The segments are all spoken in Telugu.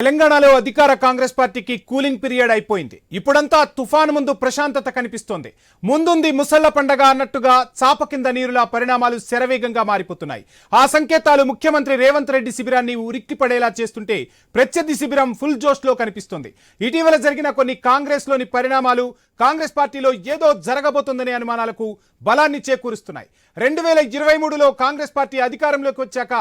తెలంగాణలో అధికార కాంగ్రెస్ పార్టీకి కూలింగ్ పీరియడ్ అయిపోయింది. ఇప్పుడంతా తుఫాను ముందు ప్రశాంతత కనిపిస్తోంది. ముందుంది ముసళ్ల పండగ అన్నట్టుగా చాప కింద నీరులా పరిణామాలు శరవేగంగా మారిపోతున్నాయి. ఆ సంకేతాలు ముఖ్యమంత్రి రేవంత్ రెడ్డి శిబిరాన్ని ఉరిక్కిపడేలా చేస్తుంటే ప్రత్యర్థి శిబిరం ఫుల్ జోష్లో కనిపిస్తోంది. ఇటీవల జరిగిన కొన్ని కాంగ్రెస్లోని పరిణామాలు కాంగ్రెస్ పార్టీలో ఏదో జరగబోతుందనే అనుమానాలకు బలాన్ని చేకూరుస్తున్నాయి. 2023లో కాంగ్రెస్ పార్టీ అధికారంలోకి వచ్చాక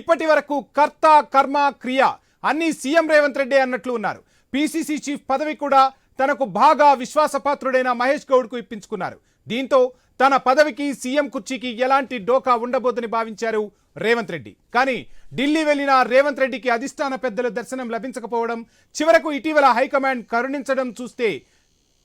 ఇప్పటి వరకు కర్త కర్మ క్రియ అన్ని సీఎం రేవంత్ రెడ్డి అన్నట్లు ఉన్నారు. పీసీసీ చీఫ్ పదవి కూడా తనకు బాగా విశ్వాసపాత్రుడైన మహేష్ గౌడ్కు ఇప్పించుకున్నారు. దీంతో తన పదవికి సీఎం కుర్చీకి ఎలాంటి డోకా ఉండబోదని భావించారు రేవంత్ రెడ్డి. కానీ ఢిల్లీ వెళ్లిన రేవంత్ రెడ్డికి అధిష్టాన పెద్దల దర్శనం లభించకపోవడం, చివరకు ఇటీవల హైకమాండ్ కరుణించడం చూస్తే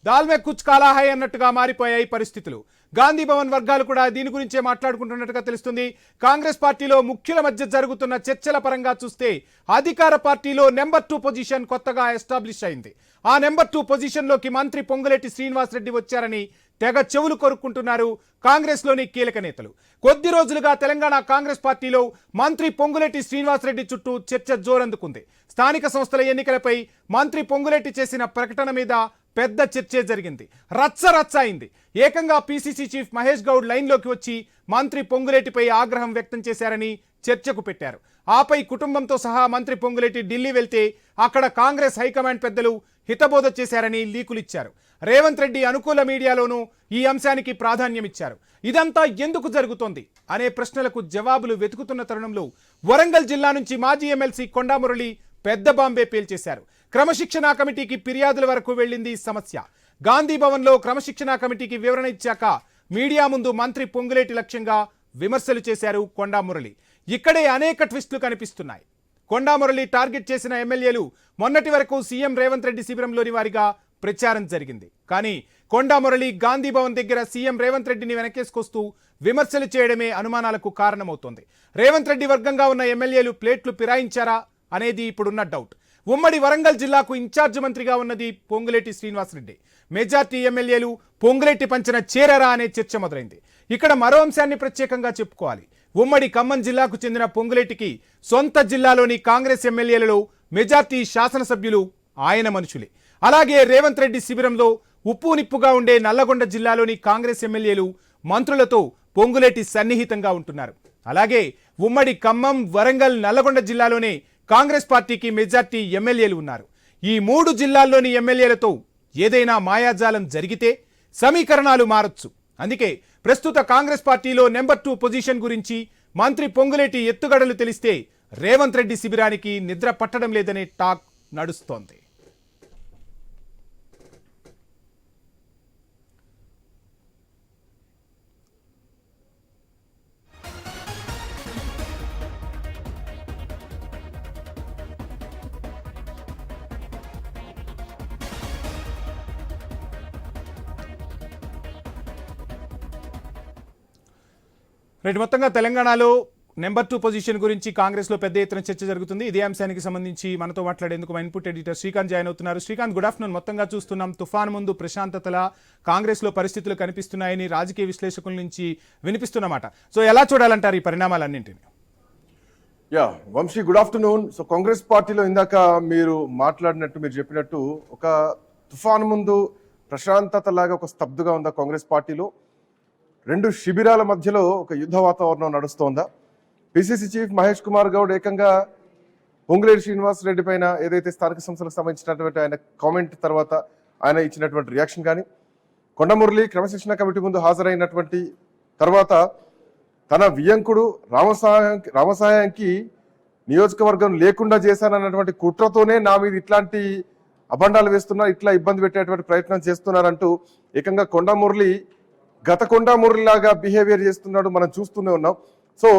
దాల్మే కుచ్ కాలా హై అన్నట్టుగా మారిపోయాయి పరిస్థితులు. గాంధీ భవన్ వర్గాలు కూడా దీని గురించే మాట్లాడుకుంటున్నట్టుగా తెలుస్తుంది. కాంగ్రెస్ పార్టీలో ముఖ్యుల మధ్య జరుగుతున్న చర్చల పరంగా చూస్తే అధికార పార్టీలో నెంబర్ 2 పొజిషన్ కొత్తగా ఎస్టాబ్లిష్ అయింది. ఆ నెంబర్ 2 పొజిషన్లోకి మంత్రి పొంగులేటి శ్రీనివాస్ రెడ్డి వచ్చారని తెగ చెవులు కొరుక్కుంటున్నారు కాంగ్రెస్లోని కీలక నేతలు. కొద్ది రోజులుగా తెలంగాణ కాంగ్రెస్ పార్టీలో మంత్రి పొంగులేటి శ్రీనివాస్ రెడ్డి చుట్టూ చర్చ జోరందుకుంది. స్థానిక సంస్థల ఎన్నికలపై మంత్రి పొంగులేటి చేసిన ప్రకటన మీద పెద్ద చర్చే జరిగింది. రచ్చ అయింది. ఏకంగా పీసీసీ చీఫ్ మహేష్ గౌడ్ లైన్లోకి వచ్చి మంత్రి పొంగులేటిపై ఆగ్రహం వ్యక్తం చేశారని చర్చకు పెట్టారు. ఆపై కుటుంబంతో సహా మంత్రి పొంగులేటి ఢిల్లీ వెళ్తే అక్కడ కాంగ్రెస్ హైకమాండ్ పెద్దలు హితబోధ చేశారని లీకులిచ్చారు. రేవంత్ రెడ్డి అనుకూల మీడియాలోనూ ఈ అంశానికి ప్రాధాన్యమిచ్చారు. ఇదంతా ఎందుకు జరుగుతోంది అనే ప్రశ్నలకు జవాబులు వెతుకుతున్న తరుణంలో వరంగల్ జిల్లా నుంచి మాజీ ఎమ్మెల్సీ కొండా మురళి పెద్ద బాంబే పేల్చేశారు. క్రమశిక్షణా కమిటీకి ఫిర్యాదుల వరకు వెళ్లింది సమస్య. గాంధీ భవన్లో క్రమశిక్షణా కమిటీకి వివరణ ఇచ్చాక మీడియా ముందు మంత్రి పొంగులేటి లక్ష్యంగా విమర్శలు చేశారు కొండా మురళి. ఇక్కడే అనేక ట్విస్టులు కనిపిస్తున్నాయి. కొండా మురళి టార్గెట్ చేసిన ఎమ్మెల్యేలు మొన్నటి వరకు సీఎం రేవంత్ రెడ్డి శిబిరంలోని వారిగా ప్రచారం జరిగింది. కానీ కొండా మురళి గాంధీ భవన్ దగ్గర సీఎం రేవంత్ రెడ్డిని వెనకేసుకొస్తూ విమర్శలు చేయడమే అనుమానాలకు కారణమవుతోంది. రేవంత్ రెడ్డి వర్గంగా ఉన్న ఎమ్మెల్యేలు ప్లేట్లు ఫిరాయించారా అనేది ఇప్పుడున్న డౌట్. ఉమ్మడి వరంగల్ జిల్లాకు ఇన్ఛార్జ్ మంత్రిగా ఉన్నది పొంగులేటి శ్రీనివాస్ రెడ్డి. మెజార్టీ ఎమ్మెల్యేలు పొంగులేటి పంచన చేరారా అనే చర్చ మొదలైంది. ఇక్కడ మరో అంశాన్ని ప్రత్యేకంగా చెప్పుకోవాలి. ఉమ్మడి ఖమ్మం జిల్లాకు చెందిన పొంగులేటికి సొంత జిల్లాలోని కాంగ్రెస్ ఎమ్మెల్యేలలో మెజార్టీ శాసనసభ్యులు ఆయన మనుషులే. అలాగే రేవంత్ రెడ్డి శిబిరంలో ఉప్పు నిప్పుగా ఉండే నల్లగొండ జిల్లాలోని కాంగ్రెస్ ఎమ్మెల్యేలు మంత్రులతో పొంగులేటి సన్నిహితంగా ఉంటున్నారు. అలాగే ఉమ్మడి ఖమ్మం, వరంగల్, నల్లగొండ జిల్లాలోనే కాంగ్రెస్ పార్టీకి మెజార్టీ ఎమ్మెల్యేలు ఉన్నారు. ఈ 3 జిల్లాల్లోని ఎమ్మెల్యేలతో ఏదైనా మాయాజాలం జరిగితే సమీకరణాలు మారొచ్చు. అందుకే ప్రస్తుత కాంగ్రెస్ పార్టీలో నెంబర్ 2 పొజిషన్ గురించి మంత్రి పొంగులేటి ఎత్తుగడలు తెలిస్తే రేవంత్ రెడ్డి శిబిరానికి నిద్ర పట్టడం లేదనే టాక్ నడుస్తోంది. రైట్, మొత్తంగా తెలంగాణలో నెంబర్ 2 పొజిషన్ గురించి కాంగ్రెస్లో పెద్ద ఎత్తున చర్చ జరుగుతుంది. ఇదే అంశానికి సంబంధించి మనతో మాట్లాడేందుకు మా ఇన్పుట్ ఎడిటర్ శ్రీకాంత్ జాయిన్ అవుతున్నారు. Srikanth, good afternoon. మొత్తంగా చూస్తున్నాం తుఫాను ముందు ప్రశాంతతల కాంగ్రెస్లో పరిస్థితులు కనిపిస్తున్నాయని రాజకీయ విశ్లేషకుల నుంచి వినిపిస్తున్నమాట. సో ఎలా చూడాలంటారు ఈ పరిణామాలన్నింటినీ? Vamshi, good afternoon. So Congress పార్టీలో ఇందాక మీరు చెప్పినట్టు ఒక తుఫాను ముందు ప్రశాంతత లాగా ఒక స్తబ్దుగా ఉందా కాంగ్రెస్ పార్టీలో? 2 శిబిరాల మధ్యలో ఒక యుద్ధ వాతావరణం నడుస్తోందా? పిసిసి చీఫ్ మహేష్ కుమార్ గౌడ్ ఏకంగా పొంగులేటి శ్రీనివాస్ రెడ్డి పైన ఏదైతే స్థానిక సంస్థలకు సంబంధించినటువంటి ఆయన కామెంట్ తర్వాత ఆయన ఇచ్చినటువంటి రియాక్షన్ కానీ, కొండ మురళి క్రమశిక్షణ కమిటీ ముందు హాజరైనటువంటి తర్వాత తన వియంకుడు రామసాయానికి నియోజకవర్గం లేకుండా చేశానన్నటువంటి కుట్రతోనే నా మీద ఇట్లాంటి అబండాలు వేస్తున్నారు, ఇట్లా ఇబ్బంది పెట్టేటువంటి ప్రయత్నం చేస్తున్నారంటూ ఏకంగా కొండ మురళి గత కొండా మురళిలాగా బిహేవియర్ చేస్తున్నాడు, మనం చూస్తూనే ఉన్నాం. సో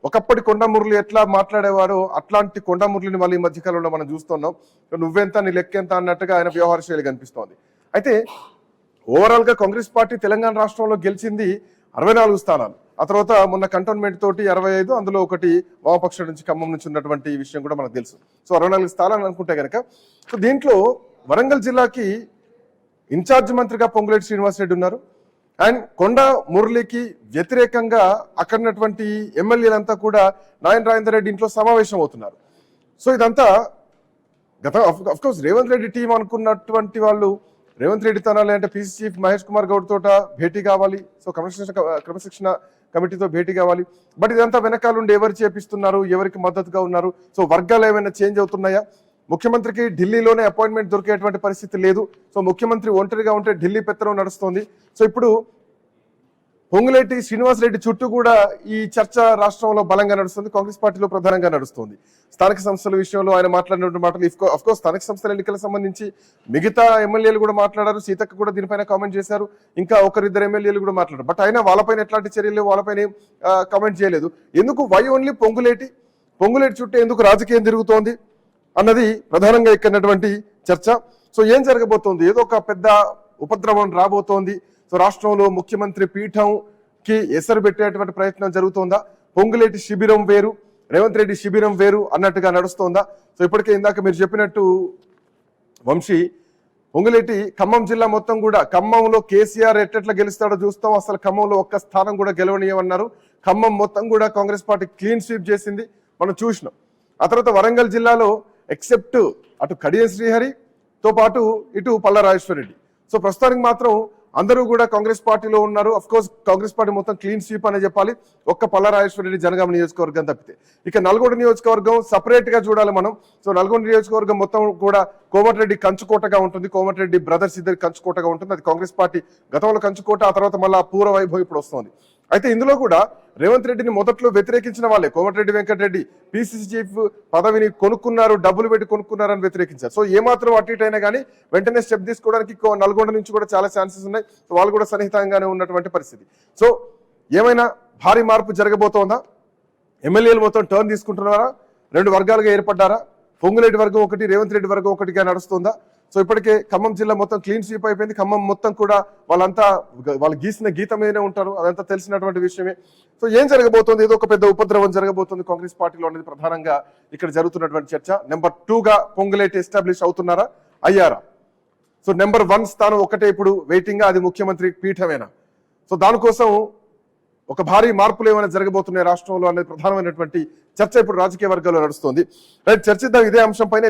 ఒకప్పటి కొండా మురళి ఎట్లా మాట్లాడేవారో అట్లాంటి కొండా మురళిని మళ్ళీ ఈ మధ్యకాలంలో మనం చూస్తున్నాం. నువ్వెంత నీ లెక్కెంత అన్నట్టుగా ఆయన వ్యవహార శైలి కనిపిస్తోంది. అయితే ఓవరాల్ గా కాంగ్రెస్ పార్టీ తెలంగాణ రాష్ట్రంలో గెలిచింది 64 స్థానాలు. ఆ తర్వాత మొన్న కంటోన్మెంట్ తోటి 65, అందులో ఒకటి వామపక్షం నుంచి ఖమ్మం నుంచి ఉన్నటువంటి విషయం కూడా మనకు తెలుసు. సో 64 స్థానాలు అనుకుంటే కనుక, సో దీంట్లో వరంగల్ జిల్లాకి ఇన్ఛార్జ్ మంత్రిగా పొంగులేటి శ్రీనివాస్ రెడ్డి ఉన్నారు. అండ్ కొండా మురళికి వ్యతిరేకంగా అక్కడున్నటువంటి ఎమ్మెల్యేలంతా కూడా నాయన రాజేందర్ రెడ్డి ఇంట్లో సమావేశం అవుతున్నారు. సో ఇదంతా of course Revanth Reddy team అనుకున్నటువంటి వాళ్ళు రేవంత్ రెడ్డి తనాలి అంటే పీసీ చీఫ్ మహేష్ కుమార్ గౌడ్ తోట భేటీ కావాలి, సో క్రమశిక్షణ కమిటీతో భేటీ కావాలి. బట్ ఇదంతా వెనకాలండి ఎవరు చేపిస్తున్నారు, ఎవరికి మద్దతుగా ఉన్నారు, సో వర్గాలు ఏమైనా చేంజ్ అవుతున్నాయా? ముఖ్యమంత్రికి ఢిల్లీలోనే అపాయింట్మెంట్ దొరికేటువంటి పరిస్థితి లేదు. సో ముఖ్యమంత్రి ఒంటరిగా ఉంటే ఢిల్లీ పెత్తనం నడుస్తోంది. సో ఇప్పుడు పొంగులేటి శ్రీనివాసరెడ్డి చుట్టూ కూడా ఈ చర్చ రాష్ట్రంలో బలంగా నడుస్తుంది, కాంగ్రెస్ పార్టీలో ప్రధానంగా నడుస్తుంది. స్థానిక సంస్థల విషయంలో ఆయన మాట్లాడినటువంటి మాటలు అఫ్కోర్స్ స్థానిక సంస్థల ఎన్నికలకు సంబంధించి మిగతా ఎమ్మెల్యేలు కూడా మాట్లాడారు, సీతక్క కూడా దీనిపైన కామెంట్ చేశారు, ఇంకా ఒకరిద్దరు ఎమ్మెల్యేలు కూడా మాట్లాడారు. బట్ ఆయన వాళ్ళపైన ఎట్లాంటి చర్యలు వాళ్ళపైన కామెంట్ చేయలేదు. ఎందుకు వై ఓన్లీ పొంగులేటి చుట్టూ ఎందుకు రాజకీయం తిరుగుతోంది అన్నది ప్రధానంగా ఎక్కినటువంటి చర్చ. సో ఏం జరగబోతోంది, ఏదో ఒక పెద్ద ఉపద్రవం రాబోతోంది. సో రాష్ట్రంలో ముఖ్యమంత్రి పీఠంకి ఎసరు పెట్టేటువంటి ప్రయత్నం జరుగుతోందా, పొంగులేటి శిబిరం వేరు రేవంత్ రెడ్డి శిబిరం వేరు అన్నట్టుగా నడుస్తోందా? సో ఇప్పటికే ఇందాక మీరు చెప్పినట్టు వంశీ, పొంగులేటి ఖమ్మం జిల్లా మొత్తం కూడా ఖమ్మంలో కేసీఆర్ ఎట్లా గెలుస్తాడో చూస్తాం, అసలు ఖమ్మంలో ఒక్క స్థానం కూడా గెలవనీయమన్నారు. ఖమ్మం మొత్తం కూడా కాంగ్రెస్ పార్టీ క్లీన్ స్వీప్ చేసింది, మనం చూసినాం. ఆ తర్వాత వరంగల్ జిల్లాలో ఎక్సెప్ట్ అటు కడియం శ్రీహరితో పాటు ఇటు పల్లా రాజేశ్వరరెడ్డి, సో ప్రస్తుతానికి మాత్రం అందరూ కూడా కాంగ్రెస్ పార్టీలో ఉన్నారు. అఫ్ కోర్స్ కాంగ్రెస్ పార్టీ మొత్తం క్లీన్ స్వీప్ అనే చెప్పాలి, ఒక్క పల్లా రాజేశ్వరరెడ్డి జనగామ నియోజకవర్గం తప్పితే. ఇక నల్గొండ నియోజకవర్గం సపరేట్ గా చూడాలి మనం. సో నల్గొండ నియోజకవర్గం మొత్తం కూడా కోమటిరెడ్డి కంచుకోటగా ఉంటుంది, కోమటిరెడ్డి బ్రదర్స్ ఇద్దరు కంచుకోటగా ఉంటుంది. అది కాంగ్రెస్ పార్టీ గతంలో కంచుకోట, ఆ తర్వాత మళ్ళీ పూర్వ వైభవం ఇప్పుడు వస్తుంది. అయితే ఇందులో కూడా రేవంత్ రెడ్డిని మొదట్లో వ్యతిరేకించిన వాళ్ళే, కోమటిరెడ్డి వెంకటరెడ్డి పిసిసి చీఫ్ పదవిని కొనుక్కున్నారు, డబ్బులు పెట్టి కొనుక్కున్నారని వ్యతిరేకించారు. సో ఏమాత్రం అటు ఇటు అయినా కానీ వెంటనే స్టెప్ తీసుకోవడానికి నల్గొండ నుంచి కూడా చాలా ఛాన్సెస్ ఉన్నాయి. వాళ్ళు కూడా సన్నిహితంగానే ఉన్నటువంటి పరిస్థితి. సో ఏమైనా భారీ మార్పు జరగబోతోందా? ఎమ్మెల్యేలు మొత్తం టర్న్ తీసుకుంటున్నారా? రెండు వర్గాలుగా ఏర్పడ్డారా? పొంగులేటి వర్గం ఒకటి, రేవంత్ రెడ్డి వర్గం ఒకటిగా నడుస్తుందా? సో ఇప్పటికే ఖమ్మం జిల్లా మొత్తం క్లీన్ స్వీప్ అయిపోయింది. ఖమ్మం మొత్తం కూడా వాళ్ళు గీసిన గీత మీదనే ఉంటారు, అదంతా తెలిసినటువంటి విషయమే. సో ఏం జరగబోతోంది, ఏదో ఒక పెద్ద ఉపద్రవం జరగబోతుంది కాంగ్రెస్ పార్టీలో అనేది ప్రధానంగా ఇక్కడ జరుగుతున్నటువంటి చర్చ. నెంబర్ 2గా పొంగులేటి ఎస్టాబ్లిష్ అవుతున్నారా, అయ్యారా? సో నెంబర్ 1 స్థానం ఒకటే ఇప్పుడు వెయిటింగ్, అది ముఖ్యమంత్రి పీఠమేనా? సో దానికోసం ఒక భారీ మార్పులు ఏమైనా జరగబోతున్నాయి రాష్ట్రంలో అనేది ప్రధానమైనటువంటి చర్చ ఇప్పుడు రాజకీయ వర్గాల్లో నడుస్తుంది. రైట్, చర్చిద్దాం ఇదే అంశం పైన.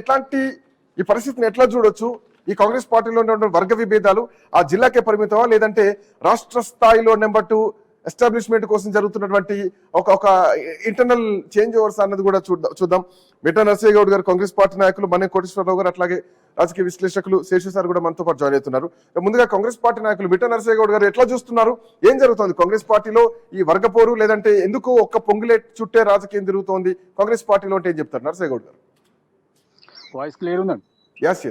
ఈ పరిస్థితిని ఎట్లా చూడొచ్చు? ఈ కాంగ్రెస్ పార్టీలో ఉన్నటువంటి వర్గ విభేదాలు ఆ జిల్లాకే పరిమితమా, లేదంటే రాష్ట్ర స్థాయిలో నెంబర్ 2 ఎస్టాబ్లిష్మెంట్ కోసం జరుగుతున్నటువంటి ఒక ఇంటర్నల్ చేంజ్ ఓవర్స్ అన్నది కూడా చూద్దాం. మిట్టా నరసయ్య గౌడ్ గారు కాంగ్రెస్ పార్టీ నాయకులు, మన్నే కోటేశ్వరరావు గారు, అట్లాగే రాజకీయ విశ్లేషకులు శేషు సార్ కూడా మనతో పాటు జాయిన్ అవుతున్నారు. ముందుగా కాంగ్రెస్ పార్టీ నాయకులు మిట్టా నరసయ్య గౌడ్ గారు ఎట్లా చూస్తున్నారు, ఏం జరుగుతుంది కాంగ్రెస్ పార్టీలో ఈ వర్గపోరు, లేదంటే ఎందుకు ఒక్క పొంగులేట్ చుట్టే రాజకీయం తిరుగుతోంది కాంగ్రెస్ పార్టీలో అంటే ఏం చెప్తారు నరసయ్య గౌడ్ గారు? వాయిస్ క్లియర్ ఉందండి? ఎస్.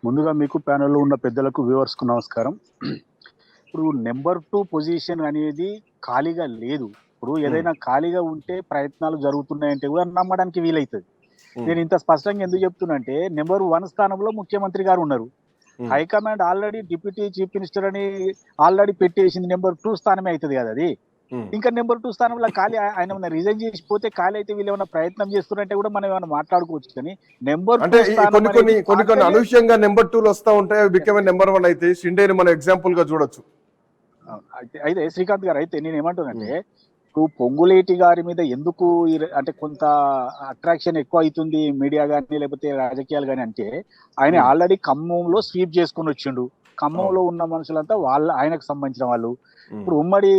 ముందుగా మీకు ప్యానెల్లో ఉన్న పెద్దలకు వ్యూవర్స్ కు నమస్కారం. ఇప్పుడు నెంబర్ 2 పొజిషన్ అనేది ఖాళీగా లేదు. ఇప్పుడు ఏదైనా ఖాళీగా ఉంటే ప్రయత్నాలు జరుగుతున్నాయంటే కూడా నమ్మడానికి వీలైతుంది. నేను ఇంత స్పష్టంగా ఎందుకు చెప్తున్నా అంటే, నెంబర్ 1 స్థానంలో ముఖ్యమంత్రి గారు ఉన్నారు. High command already deputy chief minister అని ఆల్రెడీ పెట్టేసింది, నెంబర్ 2 స్థానమే అవుతుంది కదా అది. ఇంకా నెంబర్ 2 స్థానంలో ఖాళీ ఆయన ఏమైనా రిజైన్ చేసిపోతే ఖాళీ అయితే వీళ్ళు ఏమైనా ప్రయత్నం చేస్తున్నారంటే కూడా మనం ఏమైనా మాట్లాడుకోవచ్చు. కానీ నెంబర్ కొన్ని అనూహ్యంగా నెంబర్ 2 వస్తా ఉంటాయి, అవి బికమ్ నెంబర్ 1 అయితే షిండేని మనం ఎగ్జాంపుల్ గా చూడొచ్చు. అయితే శ్రీకాంత్ గారు, అయితే నేను ఏమంటున్నానంటే, ఇప్పుడు పొంగులేటి గారి మీద ఎందుకు అంటే కొంత అట్రాక్షన్ ఎక్కువ అవుతుంది మీడియా కానీ లేకపోతే రాజకీయాలు కానీ అంటే, ఆయన ఆల్రెడీ ఖమ్మంలో స్వీప్ చేసుకుని వచ్చిండు. ఖమ్మంలో ఉన్న మనుషులంతా ఆయనకు సంబంధించిన వాళ్ళు. ఇప్పుడు ఉమ్మడి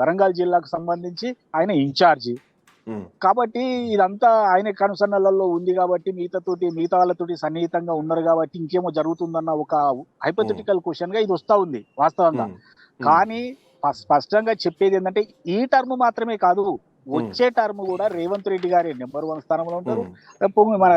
వరంగల్ జిల్లాకు సంబంధించి ఆయన ఇన్ఛార్జి కాబట్టి ఇదంతా ఆయన కనుసన్నలలో ఉంది కాబట్టి మిగతా వాళ్ళతోటి సన్నిహితంగా ఉన్నారు కాబట్టి ఇంకేమో జరుగుతుందన్న ఒక హైపోథెటికల్ క్వశ్చన్ గా ఇది వస్తా ఉంది వాస్తవంగా. కానీ స్పష్టంగా చెప్పేది ఏంటంటే, ఈ టర్మ్ మాత్రమే కాదు, వచ్చే టర్మ్ కూడా రేవంత్ రెడ్డి గారి నెంబర్ 1 స్థానంలో ఉంటారు. మన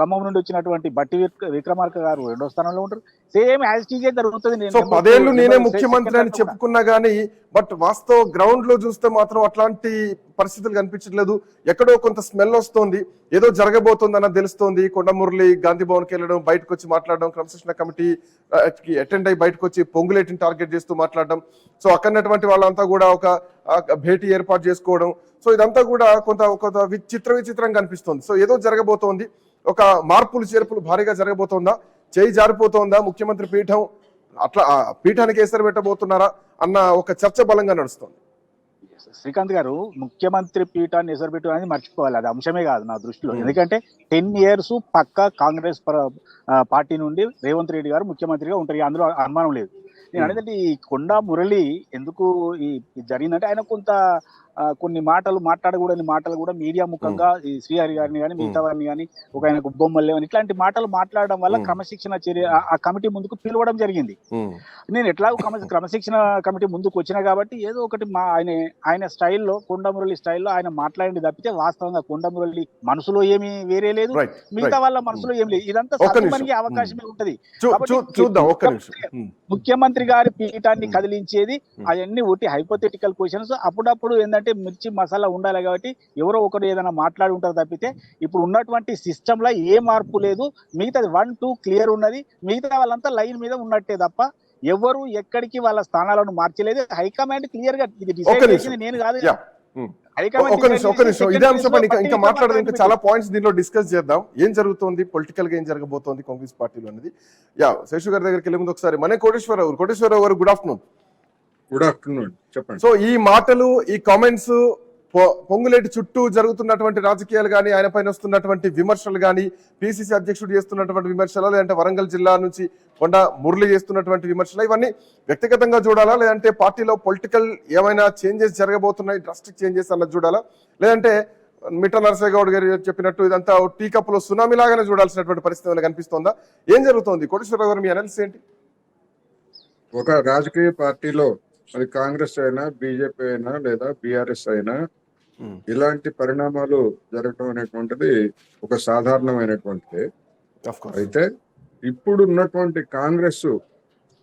ఖమ్మం నుండి వచ్చినటువంటి బట్టి విక్రమార్క గారు 2వ స్థానంలో ఉంటారు. సేమ్ యాజ్ టీజే జరుగుతుంది. 10 ఏళ్ళు నేనే ముఖ్యమంత్రి అని చెప్పుకున్నా గానీ, బట్ వాస్తవ గ్రౌండ్ లో చూస్తే మాత్రం అట్లాంటి పరిస్థితులు కనిపించట్లేదు. ఎక్కడో కొంత స్మెల్ వస్తుంది, ఏదో జరగబోతుందన్న తెలుస్తోంది. కొండమురళి గాంధీ భవన్కి వెళ్ళడం, బయటకు వచ్చి మాట్లాడడం, క్రమశిక్షణ కమిటీ అటెండ్ అయ్యి బయటకు వచ్చి పొంగులేటిని టార్గెట్ చేస్తూ మాట్లాడడం, సో అక్కడటువంటి వాళ్ళంతా కూడా ఒక భేటీ ఏర్పాటు చేసుకోవడం, సో ఇదంతా కూడా కొంత విచిత్రంగా కనిపిస్తుంది. సో ఏదో జరగబోతోంది, ఒక మార్పులు చేర్పులు భారీగా జరగబోతోందా, చేయి జారిపోతోందా, ముఖ్యమంత్రి పీఠం అట్లా పీఠానికి ఎసరు పెట్టబోతున్నారా అన్న ఒక చర్చ బలంగా నడుస్తుంది. శ్రీకాంత్ గారు ముఖ్యమంత్రి పీఠాన్ని ఎసరుపెట్టు అనేది మర్చిపోవాలి, అది అంశమే కాదు నా దృష్టిలో. ఎందుకంటే 10 years పక్కా కాంగ్రెస్ పార్టీ నుండి రేవంత్ రెడ్డి గారు ముఖ్యమంత్రిగా ఉంటారు, అందులో అనుమానం లేదు. నేను అనేది ఈ కొండా మురళి ఎందుకు ఈ జరిగిందంటే ఆయన కొంత కొన్ని మాట్లాడకూడని మాటలు కూడా మీడియా ముఖంగా ఈ శ్రీహరి గారిని కానీ మిగతా వారిని కానీ ఒక ఆయన బొమ్మలు లేవని ఇట్లాంటి మాటలు మాట్లాడడం వల్ల క్రమశిక్షణ చర్య ఆ కమిటీ ముందుకు పిలవడం జరిగింది. నేను ఎట్లాగో క్రమశిక్షణ కమిటీ ముందుకు వచ్చినా కాబట్టి ఏదో ఒకటి ఆయన స్టైల్లో కొండమురళి స్టైల్లో ఆయన మాట్లాడింది తప్పితే వాస్తవంగా కొండమురళి మనసులో ఏమీ వేరే లేదు, మిగతా వాళ్ళ మనసులో ఏం లేదు. ఇదంతా సాధ్యమయ్యే అవకాశమే ఉంటది. ముఖ్యమంత్రి గారి పీఠాన్ని కదిలించేది అవన్నీ ఒకటి హైపోథెటికల్ క్వశ్చన్స్. అప్పుడప్పుడు ఏంటంటే మిర్చి మసాలా ఉండాలి కాబట్టి ఎవరో ఒకరు ఏదైనా మాట్లాడి ఉంటారు తప్పితే ఇప్పుడు ఉన్నటువంటి సిస్టమ్ లో ఏ మార్పు లేదు. మిగతాది 1, 2 క్లియర్ ఉన్నది, మిగతా వాళ్ళంతా లైన్ మీద ఉన్నట్టే తప్ప ఎవరు ఎక్కడికి వాళ్ళ స్థానాలను మార్చలేదు. హైకమాండ్ క్లియర్ గా ఇది డిసైడ్ చేసింది నేను కాదు. ఇదే అంశం ఇంకా మాట్లాడదు, ఇంకా చాలా పాయింట్స్ దీనిలో డిస్కస్ చేద్దాం. ఏం జరుగుతోంది పొలిటికల్ గా, ఏం జరగబోతోంది కాంగ్రెస్ పార్టీలో అనేది. శేషు గారి దగ్గరికి వెళ్ళే ముందు ఒకసారి మన కోటేశ్వరరావు గారు గుడ్ ఆఫ్టర్నూన్. గుడ్ ఆఫ్టర్నూన్, చెప్పండి. సో ఈ మాటలు, ఈ కామెంట్స్, పొంగులేటి చుట్టూ జరుగుతున్నటువంటి రాజకీయాలు కానీ, ఆయన పైన వస్తున్నటువంటి విమర్శలు కానీ, పిసిసి అధ్యక్షుడు చేస్తున్నటువంటి విమర్శలు, లేదంటే వరంగల్ జిల్లా నుంచి కొండ మురళి చేస్తున్నటువంటి విమర్శలు, ఇవన్నీ వ్యక్తిగతంగా చూడాలా, లేదంటే పార్టీలో పొలిటికల్ ఏమైనా చేంజెస్ జరగబోతున్నాయి, డ్రాస్టిక్ చేంజెస్ అన్నది చూడాలా, లేదంటే మిట్ట నరసయ్య గౌడ్ గారు చెప్పినట్టు ఇదంతా టీ కప్పులో సునామీ లాగానే చూడాల్సినటువంటి పరిస్థితి కనిపిస్తోందా? ఏం జరుగుతోంది? కోటేశ్వరరావు గారు, మీ అనాలిసిస్ ఏంటి? ఒక రాజకీయ పార్టీలో అది కాంగ్రెస్ అయినా, బీజేపీ అయినా, లేదా బీఆర్ఎస్ అయినా ఇలాంటి పరిణామాలు జరగడం అనేటువంటిది ఒక సాధారణమైనటువంటిది. అయితే ఇప్పుడు ఉన్నటువంటి కాంగ్రెస్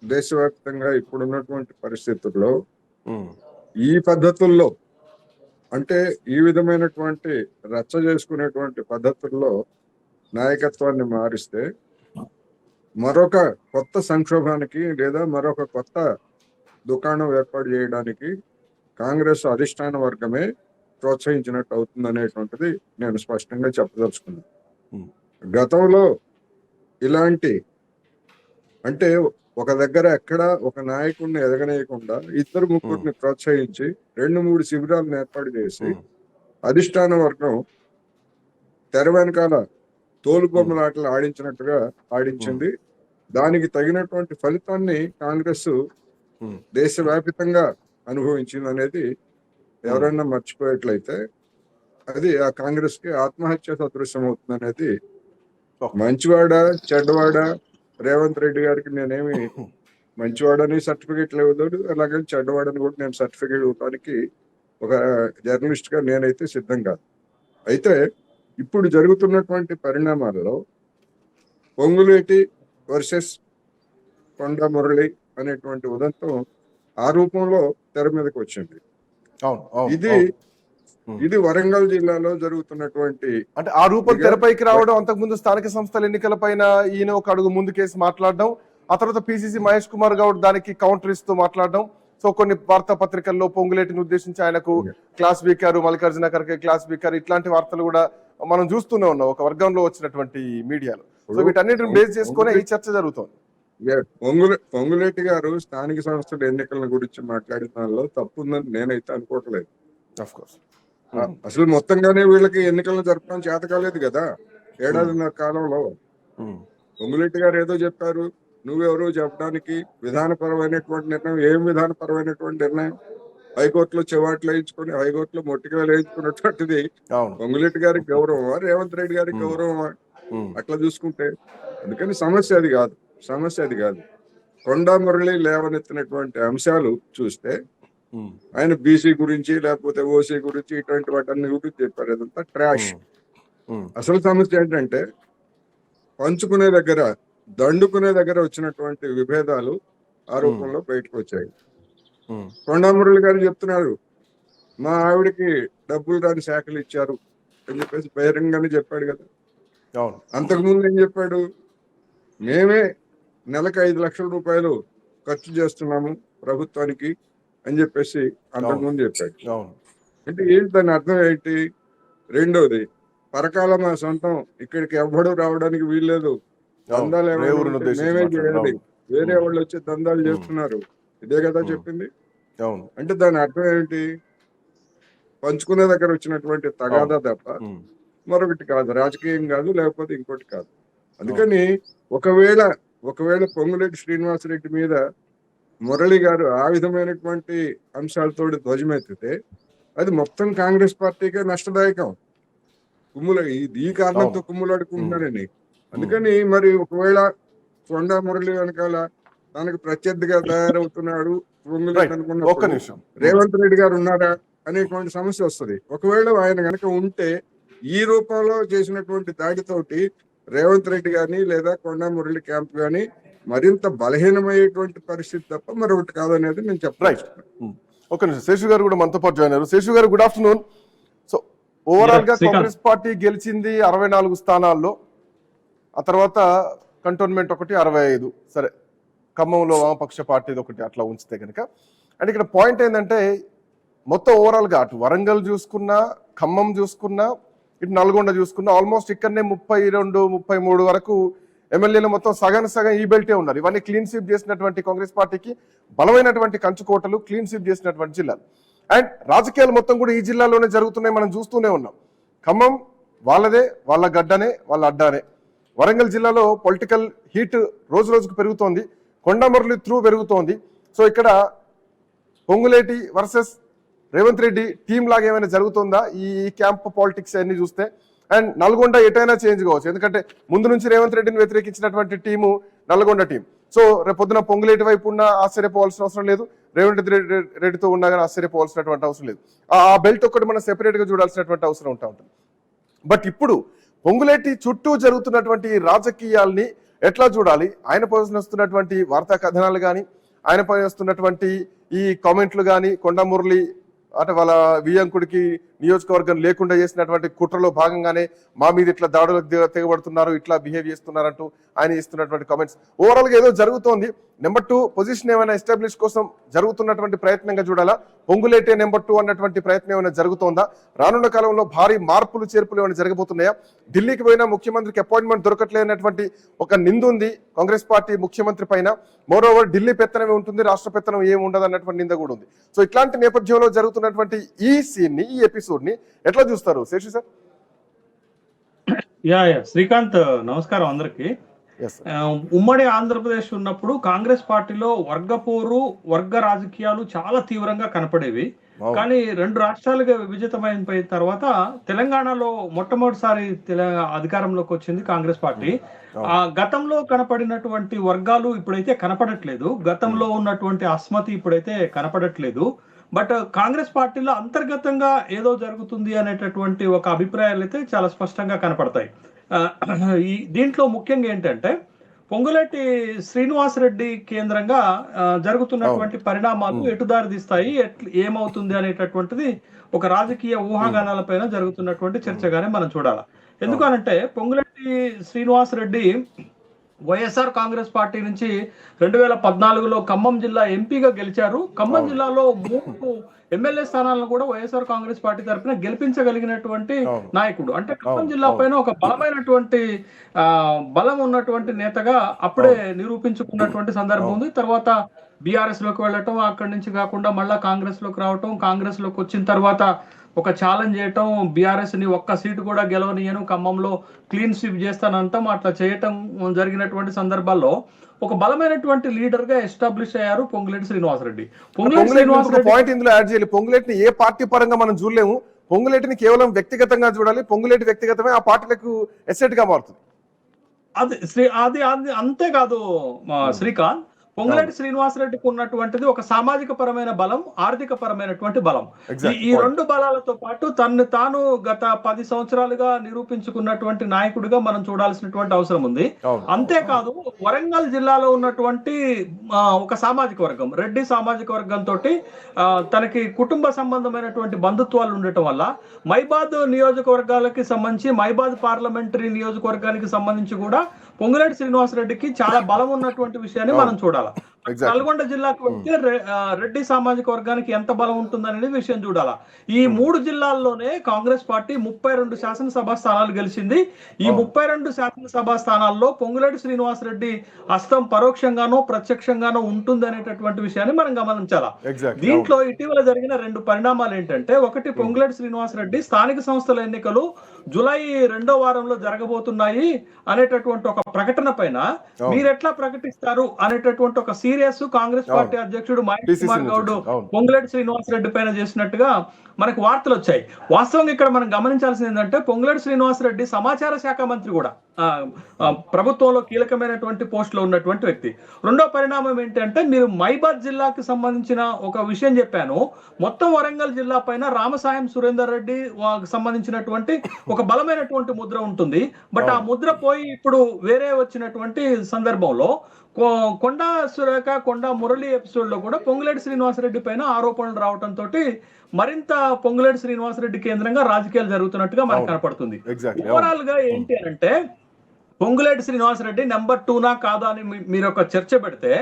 దేశవ్యాప్తంగా ఇప్పుడున్నటువంటి పరిస్థితుల్లో ఈ పద్ధతుల్లో, అంటే ఈ విధమైనటువంటి రచ్చ చేసుకునేటువంటి పద్ధతుల్లో నాయకత్వాన్ని మారిస్తే మరొక కొత్త సంక్షోభానికి లేదా మరొక కొత్త దుకాణం ఏర్పాటు చేయడానికి కాంగ్రెస్ అధిష్టాన వర్గమే ప్రోత్సహించినట్టు అవుతుంది అనేటువంటిది నేను స్పష్టంగా చెప్పదలుచుకున్నాను. గతంలో ఇలాంటి, అంటే ఒక దగ్గర ఎక్కడ ఒక నాయకుడిని ఎదగనేయకుండా 2-3 ప్రోత్సహించి 2-3 శిబిరాలను ఏర్పాటు చేసి అధిష్టాన వర్గం తెర వెనకాల తోలుబొమ్మలాటలు ఆడించినట్టుగా ఆడించింది. దానికి తగినటువంటి ఫలితాన్ని కాంగ్రెస్ దేశవ్యాప్తంగా అనుభవించింది అనేది ఎవరైనా మర్చిపోయేట్లయితే అది ఆ కాంగ్రెస్ కి ఆత్మహత్య సదృశ్యం అవుతుంది అనేది. మంచివాడ చెడ్డవాడ రేవంత్ రెడ్డి గారికి నేనేమి మంచివాడని సర్టిఫికేట్ ఇవ్వలేదు, అలాగే చెడ్డవాడని కూడా నేను సర్టిఫికేట్ ఇవ్వడానికి ఒక జర్నలిస్ట్ గా నేనైతే సిద్ధం కాదు. అయితే ఇప్పుడు జరుగుతున్నటువంటి పరిణామాలలో పొంగులేటి వర్సెస్ కొండ మురళి అనేటువంటి ఉదంతం ఆ రూపంలో తెర మీదకి వచ్చింది. ఇది వరంగల్ జిల్లాలో జరుగుతున్నటువంటి, అంటే ఆ రూపం తెరపైకి రావడం, అంతకుముందు స్థానిక సంస్థల ఎన్నికల పైన ఈయన ఒక అడుగు ముందుకేసి మాట్లాడడం, ఆ తర్వాత పిసిసి మహేష్ కుమార్ గౌడ్ దానికి కౌంటర్ ఇస్తూ మాట్లాడడం. సో కొన్ని వార్తా పత్రికల్లో పొంగులేటిని ఉద్దేశించి ఆయనకు క్లాస్ బీకారు, మల్లికార్జున ఖర్గే క్లాస్ బీకారు, ఇట్లాంటి వార్తలు కూడా మనం చూస్తూనే ఉన్నాం ఒక వర్గంలో వచ్చినటువంటి మీడియాలో. సో వీటన్నిటిని బేస్ చేసుకునే ఈ చర్చ జరుగుతోంది. పొంగులేటి గారు స్థానిక సంస్థల ఎన్నికల గురించి మాట్లాడిన దానిలో తప్పు ఉందని నేనైతే అనుకోవట్లేదు. అసలు మొత్తంగానే వీళ్ళకి ఎన్నికలను జరపడం చేత కాలేదు కదా 1.5 ఏళ్ల కాలంలో. పొంగులేటి గారు ఏదో చెప్పారు, నువ్వెవరు చెప్పడానికి? విధానపరమైనటువంటి నిర్ణయం. ఏం విధానపరమైనటువంటి నిర్ణయం? హైకోర్టులో చెవాట్లు వేయించుకొని హైకోర్టులో మొట్టికాయలు వేయించుకున్నటువంటిది పొంగులేటి గారికి గౌరవమా, రేవంత్ రెడ్డి గారికి గౌరవమా? అట్లా చూసుకుంటే అందుకని సమస్య అది కాదు. కొండా మురళి లేవనెత్తినటువంటి అంశాలు చూస్తే ఆయన బీసీ గురించి లేకపోతే ఓసీ గురించి ఇటువంటి వాటన్ని గురించి చెప్పారు. ఇదంతా ట్రాష్. అసలు సమస్య ఏంటంటే పంచుకునే దగ్గర, దండుకునే దగ్గర వచ్చినటువంటి విభేదాలు ఆ రూపంలో బయటకు వచ్చాయి. కొండా మురళి గారు చెప్తున్నారు, మా ఆవిడకి డబ్బులు రాని శాఖలు ఇచ్చారు అని చెప్పేసి బహిరంగానే చెప్పాడు కదా. అంతకుముందు ఏం చెప్పాడు? మేమే నెలకు 5 లక్షల రూపాయలు ఖర్చు చేస్తున్నాము ప్రభుత్వానికి అని చెప్పేసి అంతకుముందు చెప్పాడు. అంటే ఏంటి దాని అర్థం ఏంటి? రెండోది, పరకాల మా సొంతం, ఇక్కడికి ఎవ్వడు రావడానికి వీల్లేదు, దందాలు మేమే చేయాలి, వేరే వాళ్ళు వచ్చి దందాలు చేస్తున్నారు, ఇదే కదా చెప్పింది. అంటే దాని అర్థం ఏంటి? పంచుకునే దగ్గర వచ్చినటువంటి తగాదా తప్ప మరొకటి కాదు, రాజకీయం కాదు, లేకపోతే ఇంకోటి కాదు. అందుకని ఒకవేళ పొంగులేటి శ్రీనివాసరెడ్డి మీద మురళి గారు ఆ విధమైనటువంటి అంశాలతో ధ్వజమెత్తితే అది మొత్తం కాంగ్రెస్ పార్టీకే నష్టదాయకం. ఈ కారణంతో కుమ్ములాడుకుంటున్నారని. అందుకని మరి ఒకవేళ కొండా మురళి వెనకాల తనకు ప్రత్యర్థిగా తయారవుతున్నాడు పొంగులేటి అనుకున్నప్పుడు రేవంత్ రెడ్డి గారు ఉన్నారా అనేటువంటి సమస్య వస్తుంది. ఒకవేళ ఆయన కనుక ఉంటే ఈ రూపంలో చేసినటువంటి దాడితోటి రేవంత్ రెడ్డి గాని లేదా కొండా మురళి క్యాంప్ గాని మరింత బలహీనమయ్యేటువంటి పరిస్థితి తప్ప మరొకటి కాదనేది నేను చెప్పాలి. ఒక నిమిషం, శేషు గారు కూడా మనతో పాటు జాయిన్ అయ్యారు. శేషు గారు, గుడ్ ఆఫ్టర్నూన్. సో ఓవరాల్ గా కాంగ్రెస్ పార్టీ గెలిచింది 64 స్థానాల్లో, ఆ తర్వాత కంటోన్మెంట్ ఒకటి 65. సరే, ఖమ్మంలో వామపక్ష పార్టీది ఒకటి అట్లా ఉంచితే కనుక. అండ్ ఇక్కడ పాయింట్ ఏంటంటే మొత్తం ఓవరాల్ గా అటు వరంగల్ చూసుకున్నా, ఖమ్మం చూసుకున్నా, ఇటు నల్గొండ చూసుకున్నా, ఆల్మోస్ట్ ఇక్కడనే 32-33 వరకు ఎమ్మెల్యేలు మొత్తం సగం ఈ బెల్టే ఉన్నారు. ఇవన్నీ క్లీన్ స్వీప్ చేసినటువంటి కాంగ్రెస్ పార్టీకి బలమైనటువంటి కంచుకోటలు, క్లీన్ స్వీప్ చేసినటువంటి జిల్లాలు. అండ్ రాజకీయాలు మొత్తం కూడా ఈ జిల్లాలోనే జరుగుతున్నాయి, మనం చూస్తూనే ఉన్నాం. ఖమ్మం వాళ్ళదే, వాళ్ళ గడ్డనే, వాళ్ళ అడ్డానే. వరంగల్ జిల్లాలో పొలిటికల్ హీట్ రోజు రోజుకు పెరుగుతోంది, కొండమర్లి త్రూ పెరుగుతోంది. సో ఇక్కడ పొంగులేటి వర్సెస్ రేవంత్ రెడ్డి టీం లాగా ఏమైనా జరుగుతుందా ఈ క్యాంప్ పాలిటిక్స్ అన్ని చూస్తే? అండ్ నల్గొండ ఎటైనా చేంజ్ కావచ్చు, ఎందుకంటే ముందు నుంచి రేవంత్ రెడ్డిని వ్యతిరేకించినటువంటి టీము నల్గొండ టీం. సో రేపు పొద్దున పొంగులేటి వైపు ఉన్న ఆశ్చర్యపోవాల్సిన అవసరం లేదు, రేవంత్ రెడ్డితో ఉన్నా కానీ ఆశ్చర్యపోవాల్సినటువంటి అవసరం లేదు. ఆ బెల్ట్ ఒక్కటి మనం సెపరేట్ గా చూడాల్సినటువంటి అవసరం ఉంటుంది. బట్ ఇప్పుడు పొంగులేటి చుట్టూ జరుగుతున్నటువంటి రాజకీయాల్ని ఎట్లా చూడాలి? ఆయన పైన వస్తున్నటువంటి వార్తా కథనాలు కానీ, ఆయన పైన వస్తున్నటువంటి ఈ కామెంట్లు కానీ, కొండా మురళి అంటే వాళ్ళ వియంకుడికి నియోజకవర్గం లేకుండా చేసినటువంటి కుట్రలో భాగంగానే మా మీద ఇట్లా దాడులకు తెగబడుతున్నారు, ఇట్లా బిహేవ్ చేస్తున్నారంటూ ఆయన ఇస్తున్నటువంటి కామెంట్స్, ఓవరాల్ గా ఏదో జరుగుతోంది. నెంబర్ 2 పొజిషన్ ఏమైనా ఎస్టాబ్లిష్ కోసం జరుగుతున్నటువంటి ప్రయత్నంగా చూడాలా? పొంగులేటే నెంబర్ 2 అన్నటువంటి ప్రయత్నం ఏమైనా జరుగుతోందా? రానున్న కాలంలో భారీ మార్పులు చేర్పులు ఏమైనా జరగబోతున్నాయా? ఢిల్లీకి పోయినా ముఖ్యమంత్రికి అపాయింట్మెంట్ దొరకట్లేనటువంటి ఒక నింద ఉంది కాంగ్రెస్ పార్టీ ముఖ్యమంత్రి పైన. మోరోవర్ ఢిల్లీ పెత్తనమే ఉంటుంది, రాష్ట్ర పెత్తనం ఏమి ఉండదు అన్నటువంటి నింద కూడా ఉంది. సో ఇట్లాంటి నేపథ్యంలో జరుగుతున్నటువంటి ఈ సీన్ ని, ఈ ఎపిసోడ్ ని ఎట్లా చూస్తారు శేషు సార్? శ్రీకాంత్, నమస్కారం అందరికి. ఉమ్మడి ఆంధ్రప్రదేశ్ ఉన్నప్పుడు కాంగ్రెస్ పార్టీలో వర్గపోరు, వర్గ రాజకీయాలు చాలా తీవ్రంగా కనపడేవి. కానీ 2 రాష్ట్రాలుగా విభజితమైన తర్వాత తెలంగాణలో మొట్టమొదటిసారి అధికారంలోకి వచ్చింది కాంగ్రెస్ పార్టీ. గతంలో కనపడినటువంటి వర్గాలు ఇప్పుడైతే కనపడట్లేదు, గతంలో ఉన్నటువంటి అస్మతి ఇప్పుడైతే కనపడట్లేదు. బట్ కాంగ్రెస్ పార్టీలో అంతర్గతంగా ఏదో జరుగుతుంది అనేటటువంటి ఒక అభిప్రాయాలు అయితే చాలా స్పష్టంగా కనపడతాయి. దీంట్లో ముఖ్యంగా ఏంటంటే పొంగులేటి శ్రీనివాసరెడ్డి కేంద్రంగా జరుగుతున్నటువంటి పరిణామాలు ఎటుదారి తీస్తాయి, ఏమవుతుంది అనేటటువంటిది ఒక రాజకీయ ఊహాగానాలపైన జరుగుతున్నటువంటి చర్చగానే మనం చూడాలి. ఎందుకనంటే పొంగులేటి శ్రీనివాసరెడ్డి వైఎస్ఆర్ కాంగ్రెస్ పార్టీ నుంచి 2014లో ఖమ్మం జిల్లా ఎంపీగా గెలిచారు. ఖమ్మం జిల్లాలో 3 ఎమ్మెల్యే స్థానాలను కూడా వైఎస్ఆర్ కాంగ్రెస్ పార్టీ తరఫున గెలిపించగలిగినటువంటి నాయకుడు. అంటే ఖమ్మం జిల్లా పైన ఒక బలమైనటువంటి బలం ఉన్నటువంటి నేతగా అప్పుడే నిరూపించుకున్నటువంటి సందర్భం ఉంది. తర్వాత బీఆర్ఎస్ లోకి వెళ్ళటం, అక్కడి నుంచి కాకుండా మళ్ళా కాంగ్రెస్ లోకి రావటం, కాంగ్రెస్ లోకి వచ్చిన తర్వాత ఒక ఛాలెంజ్ చేయటం, బీఆర్ఎస్ ని ఒక్క సీటు కూడా గెలవనియను, ఖమ్మంలో క్లీన్ స్వీప్ చేస్తానంటాం, అట్లా చేయటం జరిగినటువంటి సందర్భాల్లో ఒక బలమైనటువంటి లీడర్ గా ఎస్టాబ్లిష్ అయ్యారు పొంగులేటి శ్రీనివాసరెడ్డి. పాయింట్ ఇందులో యాడ్ చేయాలి, పొంగులేటిని ఏ పార్టీ పరంగా మనం చూడలేము, పొంగులేటిని కేవలం వ్యక్తిగతంగా చూడాలి. పొంగులేటి వ్యక్తిగతమే ఆ పార్టీలకు ఎసెట్ గా మారుతుంది. అది అంతేకాదు శ్రీకాంత్, పొంగులేటి శ్రీనివాసరెడ్డికి ఉన్నటువంటిది ఒక సామాజిక పరమైన బలం, ఆర్థిక పరమైనటువంటి బలం. ఈ 2 బలాలతో పాటు తను తాను గత 10 సంవత్సరాలుగా నిరూపించుకున్నటువంటి నాయకుడిగా మనం చూడాల్సినటువంటి అవసరం ఉంది. అంతేకాదు వరంగల్ జిల్లాలో ఉన్నటువంటి ఒక సామాజిక వర్గం, రెడ్డి సామాజిక వర్గంతో తనకి కుటుంబ సంబంధమైనటువంటి బంధుత్వాలు ఉండటం వల్ల మైబాద్ నియోజకవర్గాలకి సంబంధించి, మైబాద్ పార్లమెంటరీ నియోజకవర్గానికి సంబంధించి కూడా పొంగులేటి శ్రీనివాసరెడ్డికి చాలా బలం ఉన్నటువంటి విషయాన్ని మనం చూడాలి. నల్గొండ జిల్లాకు వెళ్తే రెడ్డి సామాజిక వర్గానికి ఎంత బలం ఉంటుందనేది విషయం చూడాలా. ఈ 3 జిల్లాల్లోనే కాంగ్రెస్ పార్టీ 32 శాసనసభ స్థానాలు గెలిచింది. ఈ 32 శాసనసభ స్థానాల్లో పొంగులేటి శ్రీనివాసరెడ్డి హస్తం పరోక్షంగానో ప్రత్యక్షంగానో ఉంటుంది అనేటటువంటి విషయాన్ని మనం గమనించాలా. దీంట్లో ఇటీవల జరిగిన 2 పరిణామాలు ఏంటంటే, ఒకటి పొంగులేటి శ్రీనివాసరెడ్డి స్థానిక సంస్థల ఎన్నికలు జూలై 2వ వారంలో జరగబోతున్నాయి అనేటటువంటి ఒక ప్రకటన పైన మీరు ఎట్లా ప్రకటిస్తారు అనేటటువంటి ఒక సీరియస్ కాంగ్రెస్ పార్టీ అధ్యక్షుడు మహేష్ కుమార్ గౌడ్ పొంగులేటి శ్రీనివాసరెడ్డి పైన చేసినట్టుగా మనకు వార్తలు వచ్చాయి. వాస్తవంగా ఇక్కడ మనం గమనించాల్సింది ఏంటంటే, పొంగులేటి శ్రీనివాసరెడ్డి సమాచార శాఖ మంత్రి కూడా, ప్రభుత్వంలో కీలకమైనటువంటి పోస్ట్ లో ఉన్నటువంటి వ్యక్తి. రెండో పరిణామం ఏంటంటే, మీరు మైబాద్ జిల్లాకు సంబంధించిన ఒక విషయం చెప్పాను, మొత్తం వరంగల్ జిల్లా పైన రామసాయం సురేందర్ రెడ్డి సంబంధించినటువంటి ఒక బలమైనటువంటి ముద్ర ఉంటుంది. బట్ ఆ ముద్ర పోయి ఇప్పుడు వేరే వచ్చినటువంటి సందర్భంలో కొండా సురేఖ, కొండా మురళి ఎపిసోడ్ లో కూడా పొంగులేటి శ్రీనివాసరెడ్డి పైన ఆరోపణలు రావడంతో మరింత పొంగులేటి శ్రీనివాసరెడ్డి కేంద్రంగా రాజకీయాలు జరుగుతున్నట్టుగా మనకు కనపడుతుంది. ఓవరాల్ గా ఏంటి అంటే, పొంగులేటి శ్రీనివాసరెడ్డి నెంబర్ 2నా కాదా అని మీరు ఒక చర్చ పెడితే,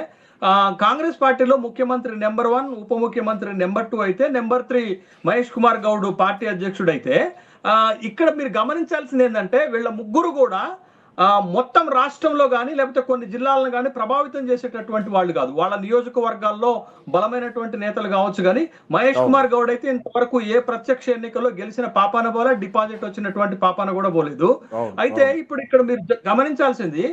కాంగ్రెస్ పార్టీలో ముఖ్యమంత్రి నెంబర్ 1, ఉప ముఖ్యమంత్రి నెంబర్ 2 అయితే, నెంబర్ 3 మహేష్ కుమార్ గౌడ్ పార్టీ అధ్యక్షుడు అయితే, ఇక్కడ మీరు గమనించాల్సింది ఏంటంటే, వీళ్ళ ముగ్గురు కూడా మొత్తం రాష్ట్రంలో కానీ లేకపోతే కొన్ని జిల్లాలను కానీ ప్రభావితం చేసేటటువంటి వాళ్ళు కాదు. వాళ్ళ నియోజకవర్గాల్లో బలమైనటువంటి నేతలు కావచ్చు. కానీ మహేష్ కుమార్ గౌడ్ అయితే ఇంతవరకు ఏ ప్రత్యక్ష ఎన్నికల్లో గెలిచిన పాపాన పోలే, డిపాజిట్ వచ్చినటువంటి పాపాన కూడా పోలేదు. అయితే ఇప్పుడు ఇక్కడ మీరు గమనించాల్సింది,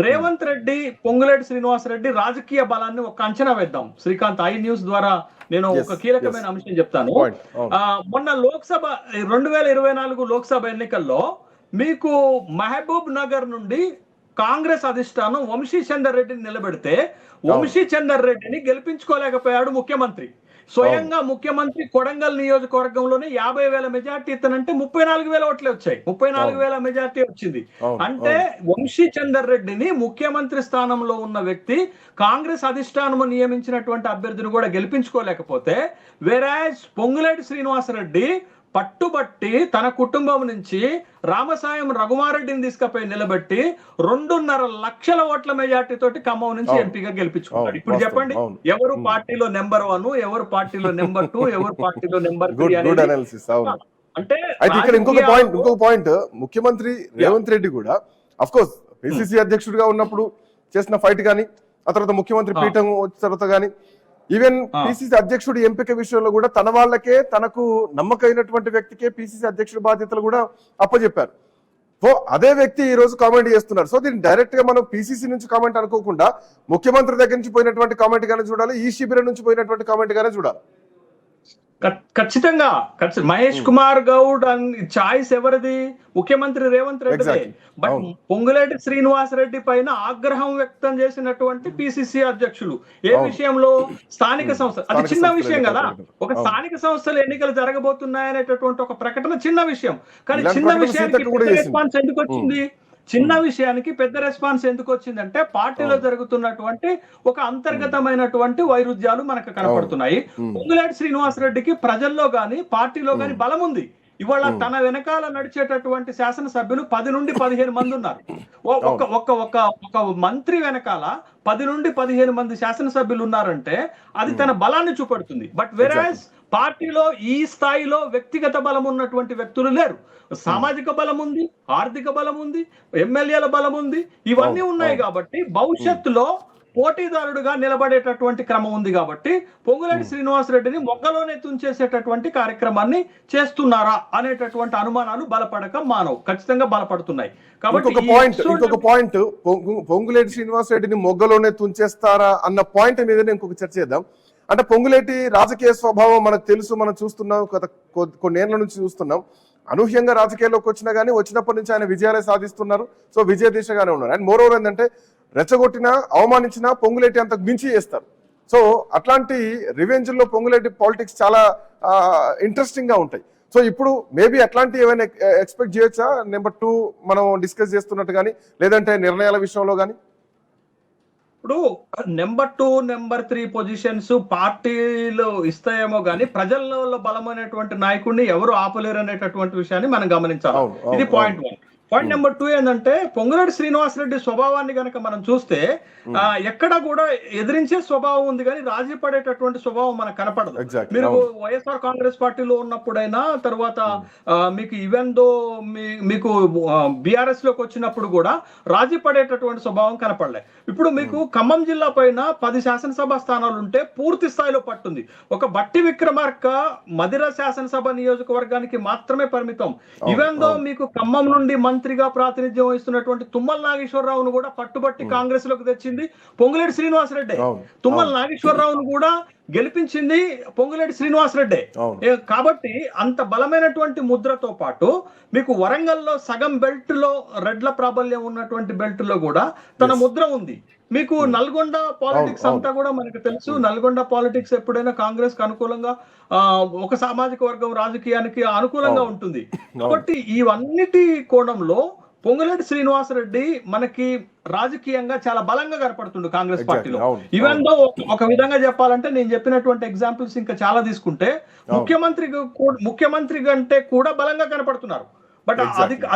రేవంత్ రెడ్డి, పొంగులేటి శ్రీనివాసరెడ్డి రాజకీయ బలాన్ని ఒక అంచనా వేద్దాం. శ్రీకాంత్, ఐ న్యూస్ ద్వారా నేను ఒక కీలకమైన అంశం చెప్తాను. మొన్న లోక్సభ 2024 లోక్సభ ఎన్నికల్లో మీకు మహబూబ్ నగర్ నుండి కాంగ్రెస్ అధిష్టానం వంశీ చందర్ రెడ్డిని నిలబెడితే, వంశీ చందర్ రెడ్డిని గెలిపించుకోలేకపోయాడు ముఖ్యమంత్రి. స్వయంగా ముఖ్యమంత్రి కొడంగల్ నియోజకవర్గంలోనే 50,000 మెజార్టీ ఇస్తానంటే 34,000 ఓట్లే వచ్చాయి. 34,000 మెజార్టీ వచ్చింది. అంటే వంశీ చందర్ రెడ్డిని ముఖ్యమంత్రి స్థానంలో ఉన్న వ్యక్తి కాంగ్రెస్ అధిష్టానము నియమించినటువంటి అభ్యర్థిని కూడా గెలిపించుకోలేకపోతే, వేరాజ్ పొంగులేటి శ్రీనివాసరెడ్డి పట్టుబట్టి తన కుటుంబం నుంచి రామసాయం రఘుమారెడ్డిని తీసుకుపోయి నిలబెట్టి 2.5 లక్షల ఓట్ల మెజార్టీ తోటి ఖమ్మం నుంచి ఎంపీగా గెలిపించుకున్నాడు. ఇప్పుడు చెప్పండి, ఎవరు పార్టీలో నెంబర్ 1, ఎవరు పార్టీలో నెంబర్ 2, ఎవరు పార్టీలో నెంబర్ 3 అంటే ఇంకొక పాయింట్, ముఖ్యమంత్రి రేవంత్ రెడ్డి కూడా అఫ్ కోర్స్ పిసిసి అధ్యక్షుడిగా ఉన్నప్పుడు చేసిన ఫైట్ గానీ, ఆ తర్వాత ముఖ్యమంత్రి పీఠం వచ్చిన తర్వాత గానీ, ఈవెన్ పిసిసి అధ్యక్షుడి ఎంపిక విషయంలో కూడా తన వాళ్ళకే, తనకు నమ్మకమైనటువంటి వ్యక్తికే పిసిసి అధ్యక్షుడి బాధ్యతలు కూడా అప్పచెప్పారు. సో అదే వ్యక్తి ఈ రోజు కామెంట్ చేస్తున్నారు. సో దీన్ని డైరెక్ట్ గా మనం పిసిసి నుంచి కామెంట్ అనుకోకుండా ముఖ్యమంత్రి దగ్గర నుంచి పోయినటువంటి కామెంట్ గానే చూడాలి, ఈ శిబిరం నుంచి పోయినటువంటి కామెంట్ గానే చూడాలి. ఖచ్చితంగా మహేష్ కుమార్ గౌడ్ చాయిస్ ఎవరిది? ముఖ్యమంత్రి రేవంత్ రెడ్డి. బట్ పొంగులేటి శ్రీనివాసరెడ్డి పైన ఆగ్రహం వ్యక్తం చేసినటువంటి పిసిసి అధ్యక్షులు ఏ విషయంలో? స్థానిక సంస్థ. అది చిన్న విషయం కదా, ఒక స్థానిక సంస్థలు ఎన్నికలు జరగబోతున్నాయనేటటువంటి ఒక ప్రకటన చిన్న విషయం. కానీ చిన్న విషయానికి రెస్పాన్స్ ఎందుకు వచ్చింది? చిన్న విషయానికి పెద్ద రెస్పాన్స్ ఎందుకు వచ్చిందంటే, పార్టీలో జరుగుతున్నటువంటి ఒక అంతర్గతమైనటువంటి వైరుధ్యాలు మనకు కనపడుతున్నాయి. పొంగులేటి శ్రీనివాసరెడ్డికి ప్రజల్లో గాని పార్టీలో గాని బలం ఉంది. ఇవాళ తన వెనకాల నడిచేటటువంటి శాసనసభ్యులు 10 నుండి 15 మంది ఉన్నారు. ఒక మంత్రి వెనకాల 10 నుండి 15 మంది శాసనసభ్యులు ఉన్నారంటే అది తన బలాన్ని చూపెడుతుంది. బట్ వెరాజ్ పార్టీలో ఈ స్థాయిలో వ్యక్తిగత బలం ఉన్నటువంటి వ్యక్తులు లేరు. సామాజిక బలం ఉంది, ఆర్థిక బలం ఉంది, ఎమ్మెల్యేల బలం ఉంది, ఇవన్నీ ఉన్నాయి. కాబట్టి భవిష్యత్తులో పోటీదారుడుగా నిలబడేటటువంటి క్రమం ఉంది. కాబట్టి పొంగులేటి శ్రీనివాసరెడ్డిని మొగ్గలోనే తుంచేసేటటువంటి కార్యక్రమాన్ని చేస్తున్నారా అనేటటువంటి అనుమానాలు బలపడక మానవు, ఖచ్చితంగా బలపడుతున్నాయి. కాబట్టి ఇంకొక పాయింట్, పొంగులేటి శ్రీనివాసరెడ్డిని మొగ్గలోనే తుంచేస్తారా అన్న పాయింట్ మీద ఇంకొక చర్చ చేద్దాం. అంటే పొంగులేటి రాజకీయ స్వభావం మనకు తెలుసు, మనం చూస్తున్నాం, కొన్నేళ్ల నుంచి చూస్తున్నాం. అనూహ్యంగా రాజకీయాల్లోకి వచ్చినా కానీ వచ్చినప్పటి నుంచి ఆయన విజయాలే సాధిస్తున్నారు. సో విజయ దిశగానే ఉన్నారు. అండ్ మోర్ ఓవర్ ఏంటంటే, రెచ్చగొట్టినా అవమానించినా పొంగులేటి అంతకు మించి చేస్తారు. సో అట్లాంటి రివెంజ్ లో పొంగులేటి పాలిటిక్స్ చాలా ఇంట్రెస్టింగ్ గా ఉంటాయి. సో ఇప్పుడు మేబీ అట్లాంటి ఏమైనా ఎక్స్పెక్ట్ చేయొచ్చా? నెంబర్ 2 మనం డిస్కస్ చేస్తున్నట్టు కానీ, లేదంటే నిర్ణయాల విషయంలో కానీ? ఇప్పుడు నెంబర్ 2, నెంబర్ 3 పొజిషన్స్ పార్టీలు ఇస్తాయేమో గానీ ప్రజల్లో బలమైనటువంటి నాయకుడిని ఎవరు ఆపలేరు అనేటటువంటి విషయాన్ని మనం గమనించాలి. ఇది పాయింట్ 1. పాయింట్ నెంబర్ 2 ఏంటంటే పొంగులేటి శ్రీనివాసరెడ్డి స్వభావాన్ని కనుక మనం చూస్తే ఎక్కడ కూడా ఎదిరించే స్వభావం ఉంది కానీ రాజీ పడేటటువంటి స్వభావం మనకు కనపడదు. మీరు వైఎస్ఆర్ కాంగ్రెస్ పార్టీలో ఉన్నప్పుడైనా తర్వాత మీకు ఈవెన్ దో మీకు బీఆర్ఎస్ లోకి వచ్చినప్పుడు కూడా రాజీ పడేటటువంటి స్వభావం కనపడలే. ఇప్పుడు మీకు ఖమ్మం జిల్లా పైన 10 శాసనసభ స్థానాలు ఉంటే పూర్తి స్థాయిలో పట్టుంది. ఒక బట్టి విక్రమార్క మదిర శాసనసభ నియోజకవర్గానికి మాత్రమే పరిమితం. ఈవెన్ దో మీకు ఖమ్మం నుండి మంత్రిగా ప్రాతినిధ్యం వహిస్తున్నటువంటి తుమ్మల నాగేశ్వరరావును కూడా పట్టుబట్టి కాంగ్రెస్ లోకి తెచ్చింది పొంగులేటి శ్రీనివాసరెడ్డి. తుమ్మల నాగేశ్వరరావును కూడా గెలిపించింది పొంగులేటి శ్రీనివాసరెడ్డి. కాబట్టి అంత బలమైనటువంటి ముద్రతో పాటు మీకు వరంగల్లో సగం బెల్ట్ లో రెడ్ల ప్రాబల్యం ఉన్నటువంటి బెల్ట్ లో కూడా తన ముద్ర ఉంది. మీకు నల్గొండ పాలిటిక్స్ అంతా కూడా మనకు తెలుసు. నల్గొండ పాలిటిక్స్ ఎప్పుడైనా కాంగ్రెస్ కి అనుకూలంగా ఒక సామాజిక వర్గం రాజకీయానికి అనుకూలంగా ఉంటుంది. కాబట్టి ఇవన్నిటి కోణంలో పొంగులేటి శ్రీనివాసరెడ్డి మనకి రాజకీయంగా చాలా బలంగా కనపడుతుంది కాంగ్రెస్ పార్టీలో. ఈవెన్ దో ఒక విధంగా చెప్పాలంటే నేను చెప్పినటువంటి ఎగ్జాంపుల్స్ ఇంకా చాలా తీసుకుంటే ముఖ్యమంత్రి కంటే కూడా బలంగా కనపడుతున్నారు. బట్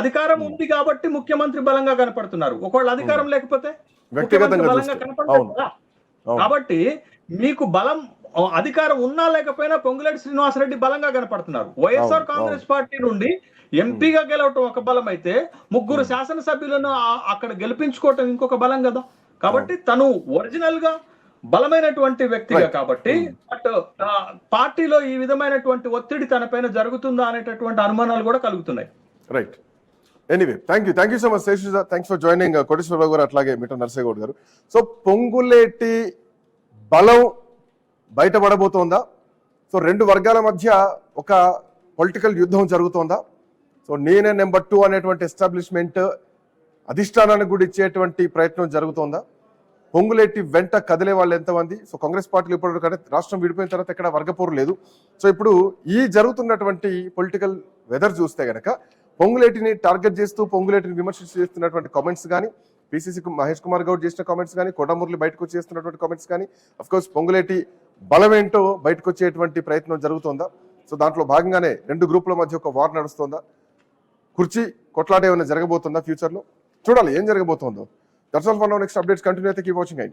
అధికారం ఉంది కాబట్టి ముఖ్యమంత్రి బలంగా కనపడుతున్నారు. ఒకవేళ అధికారం లేకపోతే బలంగా కనపడతారు కదా. కాబట్టి మీకు బలం అధికారం ఉన్నా లేకపోయినా పొంగులేటి శ్రీనివాసరెడ్డి బలంగా కనపడుతున్నారు. వైఎస్ఆర్ కాంగ్రెస్ పార్టీ నుండి ఎంపీగా గెలవటం ఒక బలం అయితే 3 శాసనసభ్యులను అక్కడ గెలిపించుకోవటం ఇంకొక బలం కదా. కాబట్టి తను ఒరిజినల్ గా బలమైనటువంటి వ్యక్తిగా కాబట్టి బట్ పార్టీలో ఈ విధమైనటువంటి ఒత్తిడి తనపైన జరుగుతుందా అనేటటువంటి అనుమానాలు కూడా కలుగుతున్నాయి. Right. Anyway thank you so much Seshu sir. Thanks for joining Koteswararao గారు, అట్లాగే మిట్ట నర్సయ్య గౌడ్ గారు. సో పొంగులేటి బలం బయటపడబోతోందా? సో 2 వర్గాల మధ్య ఒక పొలిటికల్ యుద్ధం జరుగుతోందా? సో నేనే నెంబర్ 2 అనేటువంటి ఎస్టాబ్లిష్మెంట్ అధిష్టానానికి కూడా ఇచ్చేటువంటి ప్రయత్నం జరుగుతోందా? పొంగులేటి వెంట కదిలే వాళ్ళు ఎంతమంది? సో కాంగ్రెస్ పార్టీలు ఇప్పుడు రాష్ట్రం విడిపోయిన తర్వాత ఎక్కడ వర్గపోరు లేదు. సో ఇప్పుడు ఈ జరుగుతున్నటువంటి పొలిటికల్ వెదర్ చూస్తే గనక పొంగులేటిని టార్గెట్ చేస్తూ పొంగులేటిని విమర్శించి చేస్తున్నటువంటి కామెంట్స్ కానీ, పిసిసి మహేష్ కుమార్ గౌడ్ చేసిన కామెంట్స్ కానీ, కోటమురళి బయటకు వచ్చి చేస్తున్నటువంటి కామెంట్స్ కానీ, అఫ్కోర్స్ పొంగులేటి బలం ఏంటో బయటకు వచ్చేటువంటి ప్రయత్నం జరుగుతోందా? సో దాంట్లో భాగంగానే 2 గ్రూపుల మధ్య ఒక వార్ నడుస్తోందా? కుర్చీ కొట్లాట ఏమైనా జరగబోతుందా ఫ్యూచర్లో? చూడాలి ఏం జరగబోతుందో. That's all for now. Next updates continue అయితే కీప్ వాచింగ్.